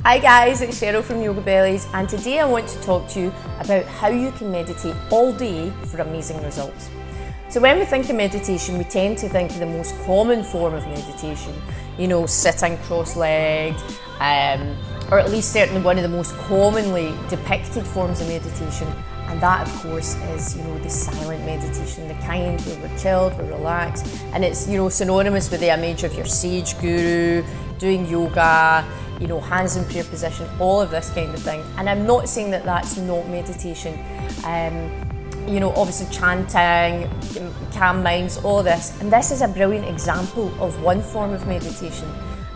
Hi guys, it's Cheryl from YogaBellies, and today I want to talk to you about how you can meditate all day for amazing results. So when we think of meditation, we tend to think of the most common form of meditation, sitting cross-legged, or at least certainly one of the most commonly depicted forms of meditation, and that of course is, the silent meditation, the kind where we're chilled, we're relaxed, and it's, synonymous with the image of your sage guru, doing yoga, hands in prayer position, all of this kind of thing. And I'm not saying that that's not meditation. Obviously chanting, calm minds, all this. And this is a brilliant example of one form of meditation,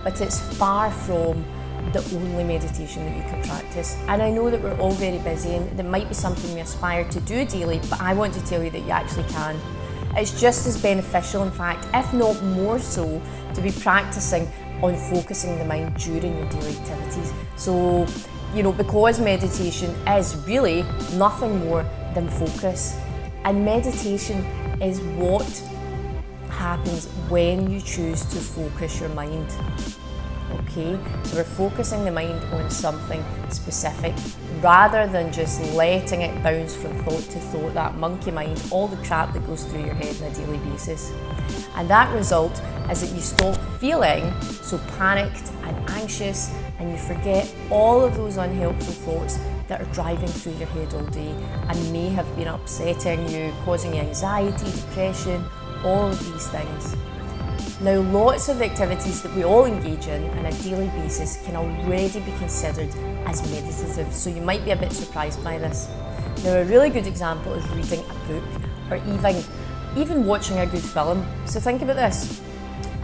but it's far from the only meditation that you can practice. And I know that we're all very busy and there might be something we aspire to do daily, but I want to tell you that you actually can. It's just as beneficial, in fact, if not more so, to be practicing on focusing the mind during your daily activities. So, because meditation is really nothing more than focus. And meditation is what happens when you choose to focus your mind. Okay, so we're focusing the mind on something specific rather than just letting it bounce from thought to thought, that monkey mind, all the crap that goes through your head on a daily basis. And that result is that you stop feeling so panicked and anxious, and you forget all of those unhelpful thoughts that are driving through your head all day and may have been upsetting you, causing you anxiety, depression, all of these things. Now, lots of activities that we all engage in on a daily basis can already be considered as meditative, so you might be a bit surprised by this. Now, a really good example is reading a book, or even watching a good film. So think about this.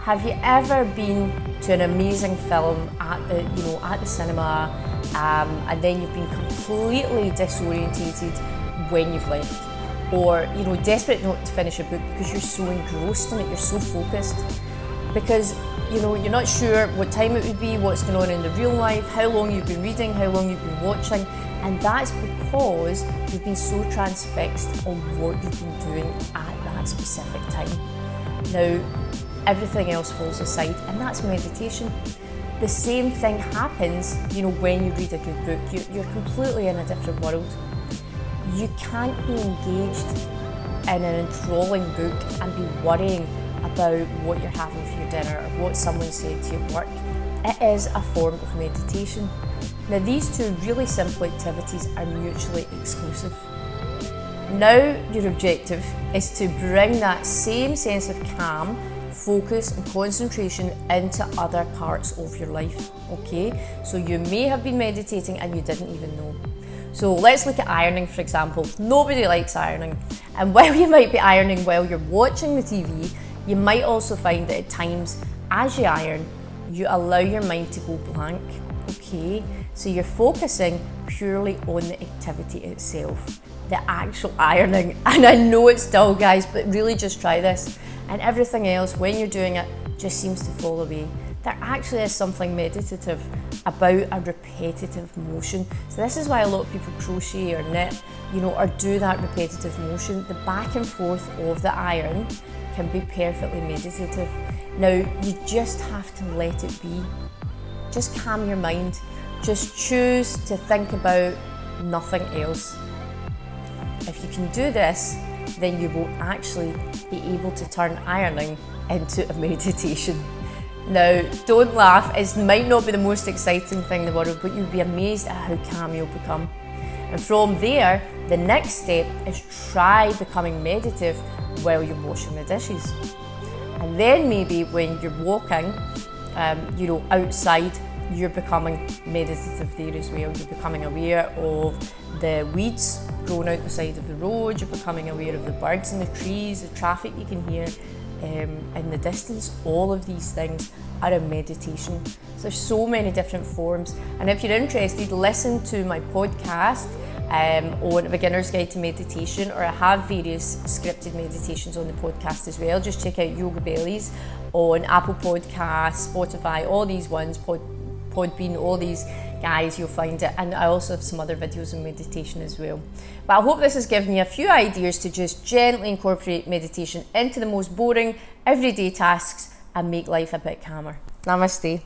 Have you ever been to an amazing film at the cinema, and then you've been completely disorientated when you've left? Or, desperate not to finish a book because you're so engrossed in it, you're so focused. Because, you're not sure what time it would be, what's going on in the real life, how long you've been reading, how long you've been watching. And that's because you've been so transfixed on what you've been doing at that specific time. Now, everything else falls aside, and that's meditation. The same thing happens, when you read a good book. You're completely in a different world. You can't be engaged in an enthralling book and be worrying about what you're having for your dinner or what someone said to you at work. It is a form of meditation. Now, these two really simple activities are mutually exclusive. Now, your objective is to bring that same sense of calm, focus and concentration into other parts of your life, okay? So you may have been meditating and you didn't even know. So let's look at ironing, for example. Nobody likes ironing. And while you might be ironing while you're watching the TV, you might also find that at times, as you iron, you allow your mind to go blank, okay? So you're focusing purely on the activity itself, the actual ironing. And I know it's dull, guys, but really just try this. And everything else, when you're doing it, just seems to fall away. There actually is something meditative about a repetitive motion. So this is why a lot of people crochet or knit, or do that repetitive motion. The back and forth of the iron can be perfectly meditative. Now, you just have to let it be. Just calm your mind. Just choose to think about nothing else. If you can do this, then you will actually be able to turn ironing into a meditation. Now, don't laugh, it might not be the most exciting thing in the world, but you'll be amazed at how calm you'll become. And from there, the next step is try becoming meditative while you're washing the dishes. And then maybe when you're walking, outside, you're becoming meditative there as well. You're becoming aware of the weeds growing out the side of the road, you're becoming aware of the birds in the trees, the traffic you can hear in the distance. All of these things are a meditation. So there's so many different forms, and if you're interested, listen to my podcast on A Beginner's Guide to Meditation, or I have various scripted meditations on the podcast as well. Just check out YogaBellies on Apple Podcasts, Spotify, all these ones, Podbean, all these guys, you'll find it. And I also have some other videos on meditation as well. But I hope this has given you a few ideas to just gently incorporate meditation into the most boring, everyday tasks and make life a bit calmer. Namaste.